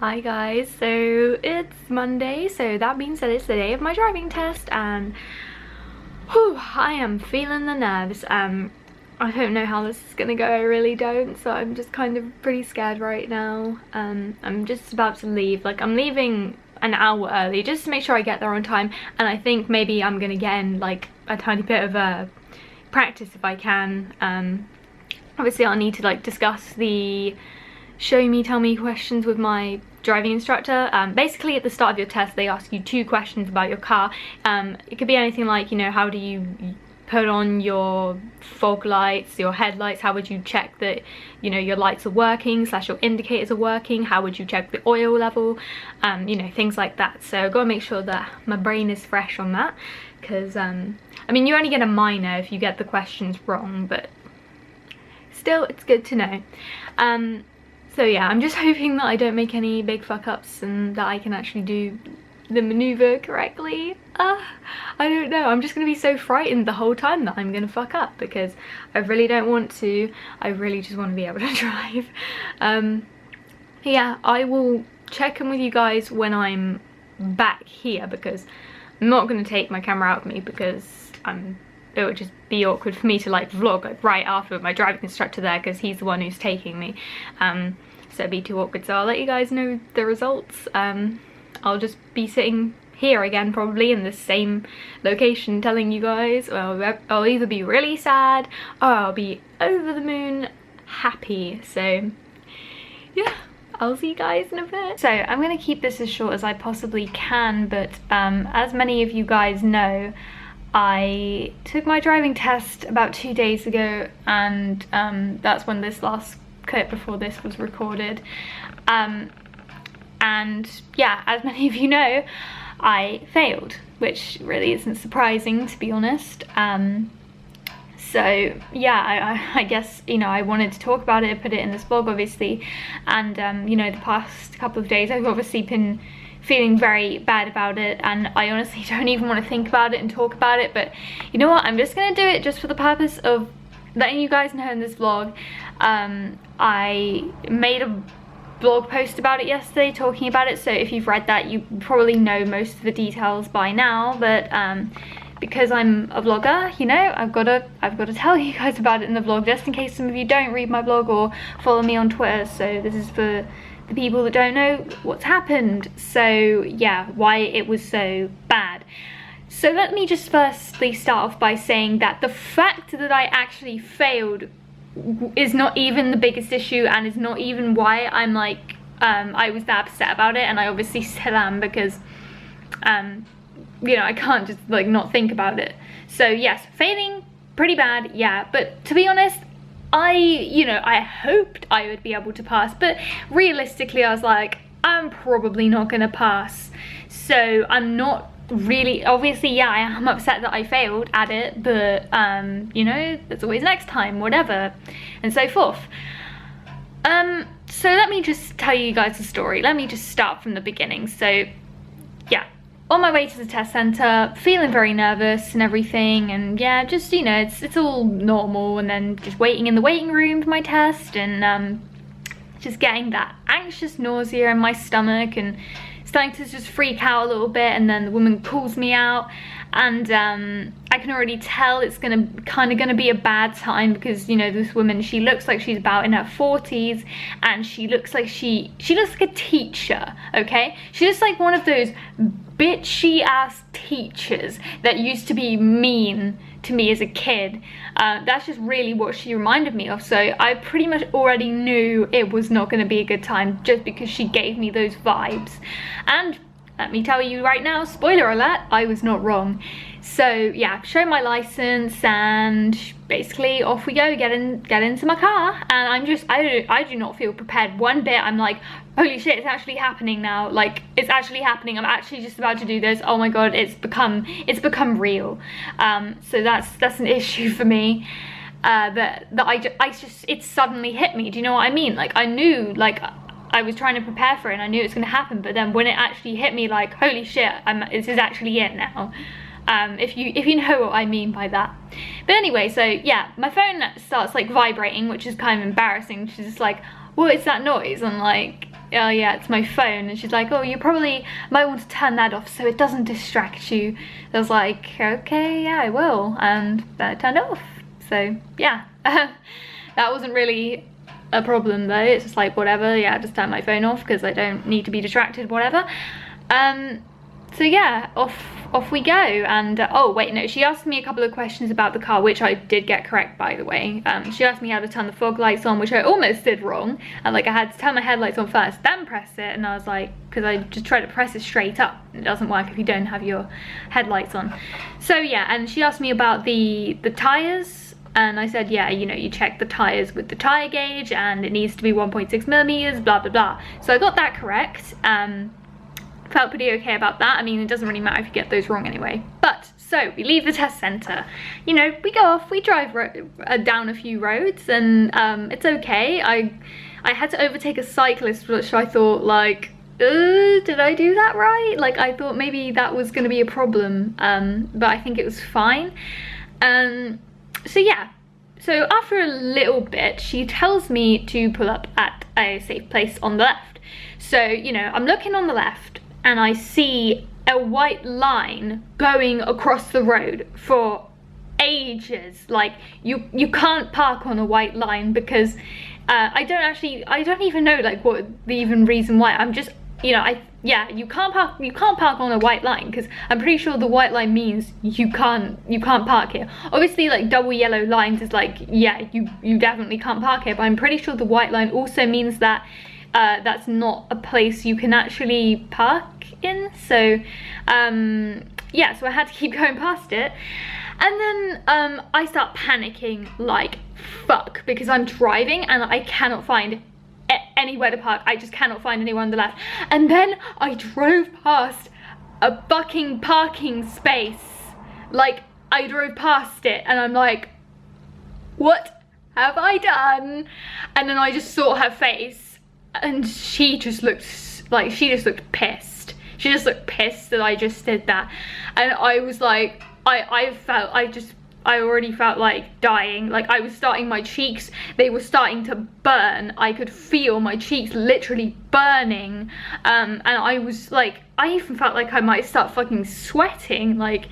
Hi guys, so it's Monday, so that means that it's the day of my driving test, and whew, I am feeling the nerves. I don't know how this is gonna go, I really don't, so I'm just kind of pretty scared right now. I'm just about to leave, like I'm leaving an hour early just to make sure I get there on time, and I think maybe I'm gonna get in like a tiny bit of a practice if I can. Obviously I'll need to like discuss the show me, tell me questions with my driving instructor. Basically at the start of your test they ask you 2 questions about your car. It could be anything like, you know, how do you put on your fog lights, your headlights, how would you check that, you know, your lights are working / your indicators are working, how would you check the oil level, you know, things like that. So I've got to make sure that my brain is fresh on that, because I mean, you only get a minor if you get the questions wrong, but still it's good to know. So yeah, I'm just hoping that I don't make any big fuck ups and that I can actually do the maneuver correctly. I don't know, I'm just gonna be so frightened the whole time that I'm gonna fuck up, because I really don't want to. I really just want to be able to drive. Yeah, I will check in with you guys when I'm back here, because I'm not gonna take my camera out with me, because it would just be awkward for me to like vlog like right after my driving instructor there, because he's the one who's taking me. So it'd be too awkward, so I'll let you guys know the results. I'll just be sitting here again, probably in the same location, telling you guys. Well, I'll either be really sad or I'll be over the moon happy. So yeah, I'll see you guys in a bit. So I'm gonna keep this as short as I possibly can, but as many of you guys know, I took my driving test about 2 days ago, and that's when this last clip before this was recorded. And yeah, as many of you know, I failed, which really isn't surprising, to be honest. So yeah, I guess, you know, I wanted to talk about it, put it in this vlog obviously, and you know, the past couple of days I've obviously been feeling very bad about it, and I honestly don't even want to think about it and talk about it, but you know what, I'm just gonna do it just for the purpose of letting you guys know in this vlog. I made a blog post about it yesterday talking about it, so if you've read that you probably know most of the details by now, but because I'm a vlogger, you know, I've got to tell you guys about it in the vlog, just in case some of you don't read my blog or follow me on Twitter. So this is for the people that don't know what's happened. So yeah, why it was so bad. So let me just firstly start off by saying that the fact that I actually failed is not even the biggest issue, and is not even why I'm like I was that upset about it, and I obviously still am, because you know, I can't just like not think about it. So yes, failing pretty bad, yeah, but to be honest, you know, I hoped I would be able to pass, but realistically I was like, I'm probably not gonna pass. So I'm not really, obviously, yeah, I am upset that I failed at it, but you know, there's always next time, whatever, and so forth. So let me just tell you guys the story. Let me just start from the beginning. So yeah, on my way to the test center, feeling very nervous and everything, and yeah, just, you know, it's all normal, and then just waiting in the waiting room for my test, and just getting that anxious nausea in my stomach, and starting to just freak out a little bit, and then the woman pulls me out, and I can already tell it's gonna be a bad time, because, you know, this woman, she looks like she's about in her 40s, and she looks like she looks like a teacher, okay? She looks like one of those bitchy ass teachers that used to be mean to me as a kid. That's just really what she reminded me of, so I pretty much already knew it was not going to be a good time, just because she gave me those vibes. And let me tell you right now, spoiler alert, I was not wrong. So yeah, show my license, and basically off we go, get into my car, and I do not feel prepared one bit. I'm like, holy shit, it's actually happening now, like it's actually happening, I'm actually just about to do this, oh my god, it's become real. So that's an issue for me, that it suddenly hit me, do you know what I mean? Like I knew, like I was trying to prepare for it and I knew it was gonna happen, but then when it actually hit me, like holy shit, this is actually it now. If you know what I mean by that. But anyway, so yeah, my phone starts like vibrating, which is kind of embarrassing. She's just like, what is that noise? I'm like, oh yeah, it's my phone. And she's like, oh, you probably might want to turn that off so it doesn't distract you. I was like, okay, yeah, I will. And then I turned it off. So yeah, that wasn't really a problem though. It's just like, whatever, yeah, just turn my phone off because I don't need to be distracted, whatever. So yeah, off we go. And oh wait, no, she asked me a couple of questions about the car, which I did get correct, by the way. She asked me how to turn the fog lights on, which I almost did wrong, and like I had to turn my headlights on first, then press it. And I was like, because I just tried to press it straight up, it doesn't work if you don't have your headlights on. So yeah, and she asked me about the tires, and I said, yeah, you know, you check the tires with the tire gauge and it needs to be 1.6 millimeters, blah blah blah. So I got that correct. Felt pretty okay about that. I mean, it doesn't really matter if you get those wrong anyway. But so we leave the test center, you know, we go off, we drive down a few roads, and it's okay. I had to overtake a cyclist, which I thought, like, did I do that right? Like, I thought maybe that was going to be a problem, but I think it was fine. So yeah, so after a little bit, she tells me to pull up at a safe place on the left. So, you know, I'm looking on the left and I see a white line going across the road for ages. Like, you can't park on a white line because I don't even know like what the even reason why. I'm just, you know, you can't park on a white line because I'm pretty sure the white line means you can't park here. Obviously, like, double yellow lines is like, yeah, you definitely can't park here, but I'm pretty sure the white line also means that that's not a place you can actually park in. So yeah, so I had to keep going past it, and then I start panicking like fuck because I'm driving and I cannot find anywhere to park. I just cannot find anyone on the left. And then I drove past a fucking parking space. Like, I drove past it and I'm like, what have I done? And then I just saw her face and she just looked pissed. She just looked pissed that I just did that. And I was like, I already felt like dying. Like, I was starting, my cheeks, they were starting to burn. I could feel my cheeks literally burning. And I was like, I even felt like I might start fucking sweating. Like,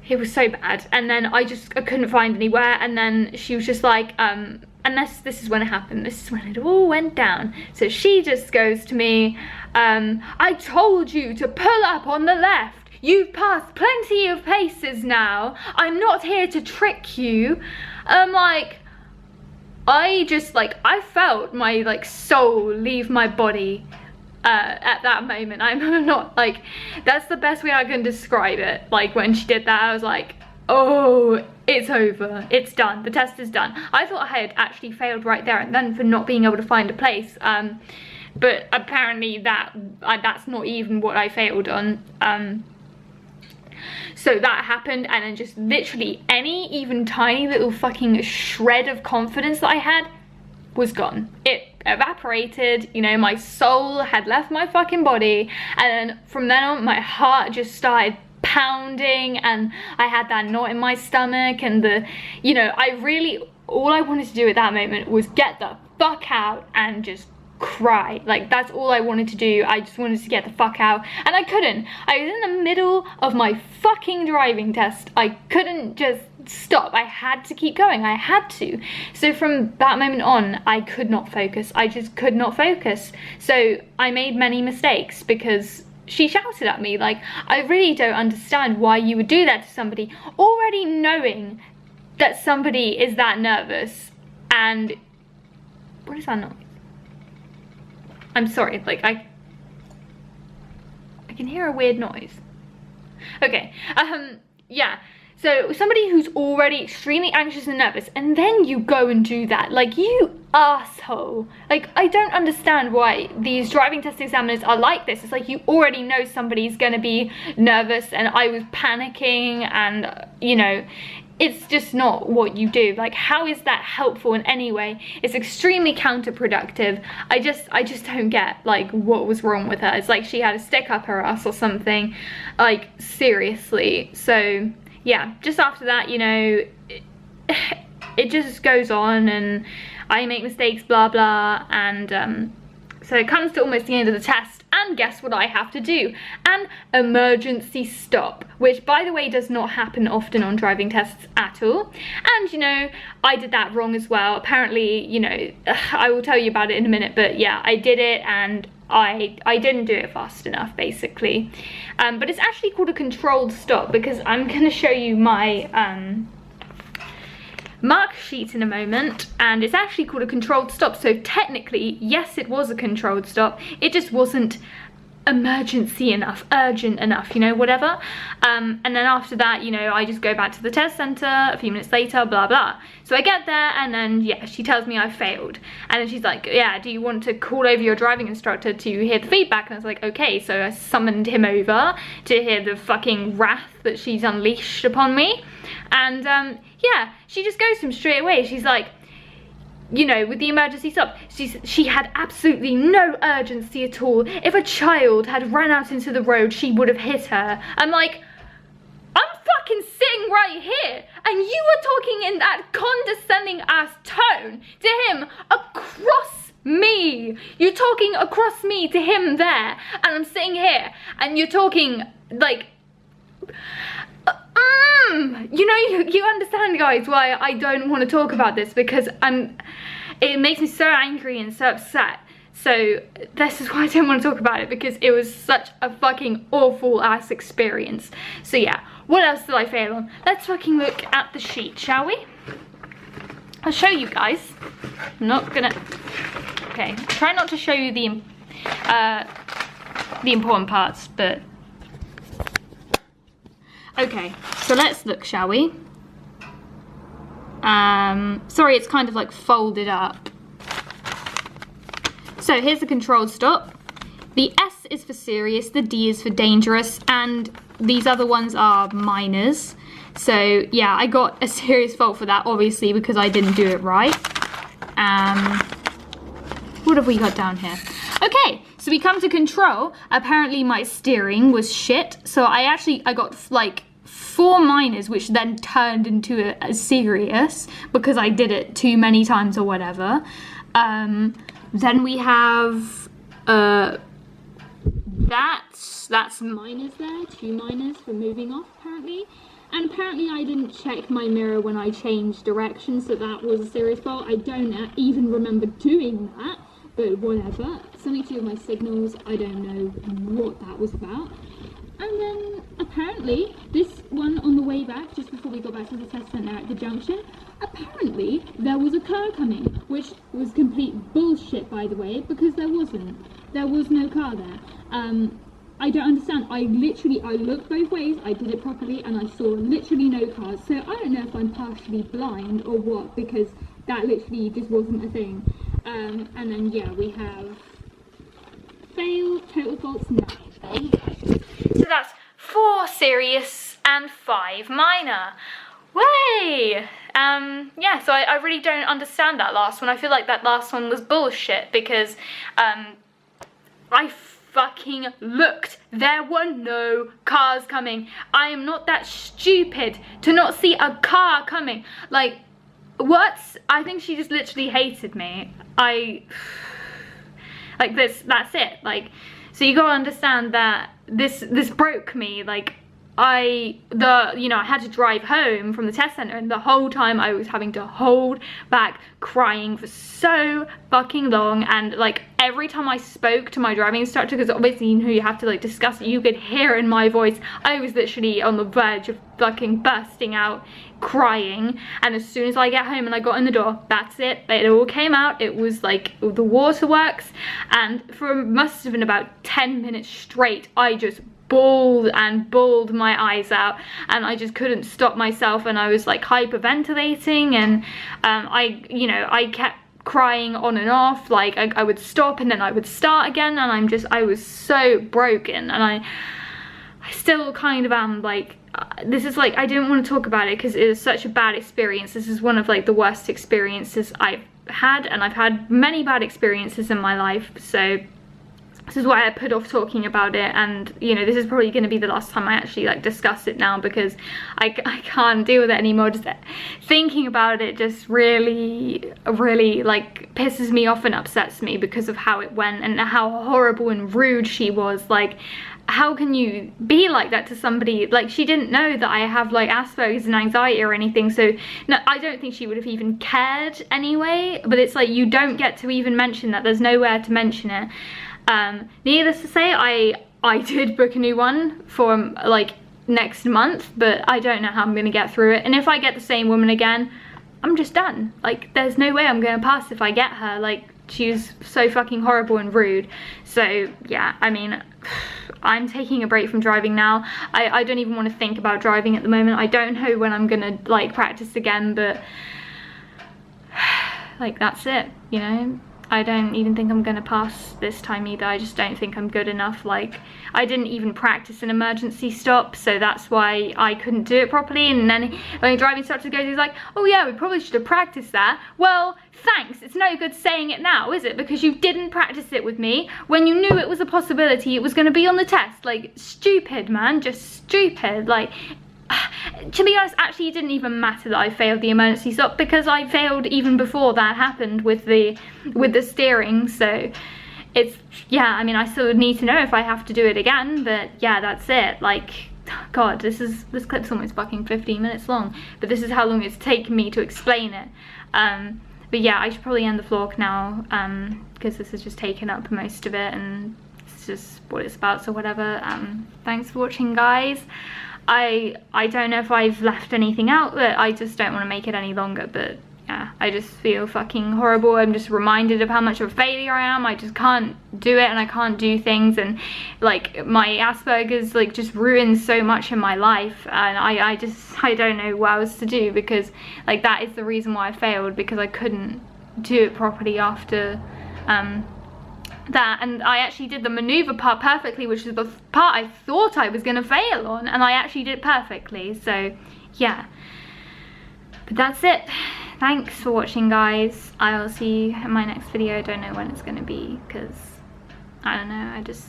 it was so bad. And then I couldn't find anywhere. And then she was just like, and this is when it happened. This is when it all went down. So she just goes to me, I told you to pull up on the left. You've passed plenty of paces now. I'm not here to trick you. Like, I felt my, like, soul leave my body at that moment. I'm not, like, that's the best way I can describe it. Like, when she did that, I was like, oh, it's over. It's done. The test is done. I thought I had actually failed right there and then for not being able to find a place. But apparently that's not even what I failed on. So that happened, and then just literally any even tiny little fucking shred of confidence that I had was gone. It evaporated, you know, my soul had left my fucking body, and then from then on my heart just started pounding, and I had that knot in my stomach, and you know, all I wanted to do at that moment was get the fuck out and just cry. Like, that's all I wanted to do. I just wanted to get the fuck out, and I couldn't. I was in the middle of my fucking driving test. I couldn't just stop. I had to keep going. I had to. So from that moment on, I could not focus. I just could not focus. So I made many mistakes because she shouted at me. Like, I really don't understand why you would do that to somebody, already knowing that somebody is that nervous. And what is that noise? I'm sorry, like, I can hear a weird noise. Okay, yeah. So somebody who's already extremely anxious and nervous, and then you go and do that, like, you asshole. Like, I don't understand why these driving test examiners are like this. It's like, you already know somebody's gonna be nervous, and I was panicking, and, you know, it's just not what you do. Like, how is that helpful in any way? It's extremely counterproductive. I just don't get, like, what was wrong with her. It's like she had a stick up her ass or something. Like, seriously. So yeah, just after that, you know, it just goes on, and I make mistakes, blah blah, and so it comes to almost the end of the test, and guess what I have to do? An emergency stop, which by the way does not happen often on driving tests at all. And you know, I did that wrong as well. Apparently, you know, I will tell you about it in a minute, but yeah, I did it and I didn't do it fast enough, basically. But it's actually called a controlled stop, because I'm going to show you my mark sheet in a moment, and it's actually called a controlled stop. So technically, yes, it was a controlled stop. It just wasn't emergency enough, urgent enough, you know, whatever. And then after that, you know, I just go back to the test center a few minutes later, blah blah. So I get there, and then yeah, she tells me I failed, and then she's like, yeah, do you want to call over your driving instructor to hear the feedback? And I was like, okay. So I summoned him over to hear the fucking wrath that she's unleashed upon me. And yeah, she just goes to him straight away. She's like, you know, with the emergency stop, she had absolutely no urgency at all. If a child had run out into the road, she would have hit her. I'm like, I'm fucking sitting right here, and you were talking in that condescending ass tone to him across me. You're talking across me to him there, and I'm sitting here, and you're talking like, you know, you understand, guys, why I don't want to talk about this, because it makes me so angry and so upset. So this is why I don't want to talk about it, because it was such a fucking awful ass experience. So yeah, what else did I fail on? Let's fucking look at the sheet, shall we? I'll show you guys. I'm not gonna, okay, try not to show you the important parts, but okay, so let's look, shall we? Sorry, it's kind of like folded up. So here's the controlled stop. The S is for serious, the D is for dangerous, and these other ones are minors. So yeah, I got a serious fault for that, obviously, because I didn't do it right. What have we got down here? Okay, so we come to control. Apparently my steering was shit, so I got like 4 minors, which then turned into a serious because I did it too many times or whatever. Then we have that's minors there, 2 minors for moving off apparently. And apparently I didn't check my mirror when I changed direction, so that was a serious fault. I don't even remember doing that, but whatever. Something to do with my signals, I don't know what that was about. And then apparently this one on the way back, just before we got back to the test centre at the junction, apparently there was a car coming, which was complete bullshit, by the way, because there wasn't. There was no car there. I don't understand. I looked both ways, I did it properly, and I saw literally no cars. So I don't know if I'm partially blind or what, because that literally just wasn't a thing. And then yeah, we have fail, total faults, 9. So that's 4 serious and 5 minor. Way! Yeah, so I really don't understand that last one. I feel like that last one was bullshit, because I fucking looked. There were no cars coming. I am not that stupid to not see a car coming. Like, what? I think she just literally hated me. Like this, that's it. Like, so you gotta understand that this broke me. Like, I had to drive home from the test center, and the whole time I was having to hold back crying for so fucking long. And like every time I spoke to my driving instructor, because obviously you have to like discuss it, you could hear in my voice I was literally on the verge of fucking bursting out crying. And as soon as I get home and I got in the door, that's it, it all came out. It was like the waterworks, and for must have been about 10 minutes straight I just bawled my eyes out, and I just couldn't stop myself, and I was like hyperventilating, and I kept crying on and off. Like I would stop and then I would start again, and I was so broken, and I still kind of am. Like, this is like, I didn't want to talk about it because it was such a bad experience. This is one of like the worst experiences I've had, and I've had many bad experiences in my life, so this is why I put off talking about it, and you know, this is probably going to be the last time I actually like discuss it now, because I can't deal with it anymore. Just thinking about it just really like pisses me off and upsets me because of how it went and how horrible and rude she was. Like, how can you be like that to somebody? Like, she didn't know that I have like Asperger's and anxiety or anything, so no, I don't think she would have even cared anyway. But it's like, you don't get to even mention that. There's nowhere to mention it. Needless to say, I did book a new one for like next month, but I don't know how I'm gonna get through it. And if I get the same woman again, I'm just done. Like, there's no way I'm gonna pass if I get her. Like, she's so fucking horrible and rude. So yeah, I mean, I'm taking a break from driving now. I don't even want to think about driving at the moment. I don't know when I'm gonna like practice again, but like, that's it, you know. I don't even think I'm gonna pass this time either. I just don't think I'm good enough. Like, I didn't even practice an emergency stop, so that's why I couldn't do it properly. And then when the driving instructor goes, he's like, oh yeah, we probably should have practiced that. Well, thanks, it's no good saying it now, is it? Because you didn't practice it with me when you knew it was a possibility, it was gonna be on the test. Like, stupid, man, just stupid. Like, to be honest, actually it didn't even matter that I failed the emergency stop, because I failed even before that happened with the steering. So it's, yeah, I mean, I still need to know if I have to do it again, but yeah, that's it. Like, god, this clip's almost fucking 15 minutes long, but this is how long it's taken me to explain it. But yeah, I should probably end the vlog now, because this has just taken up most of it, and it's just what it's about, so whatever. Thanks for watching, guys. I don't know if I've left anything out, but I just don't want to make it any longer. But yeah, I just feel fucking horrible. I'm just reminded of how much of a failure I am. I just can't do it, and I can't do things, and like, my Asperger's like just ruins so much in my life, and I don't know what else to do, because like, that is the reason why I failed, because I couldn't do it properly after that. And I actually did the maneuver part perfectly, which is the part I thought I was gonna fail on, and I actually did it perfectly. So yeah, but that's it. Thanks for watching, guys. I will see you in my next video. I don't know when it's gonna be, because I don't know, I just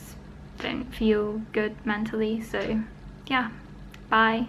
don't feel good mentally. So yeah, bye.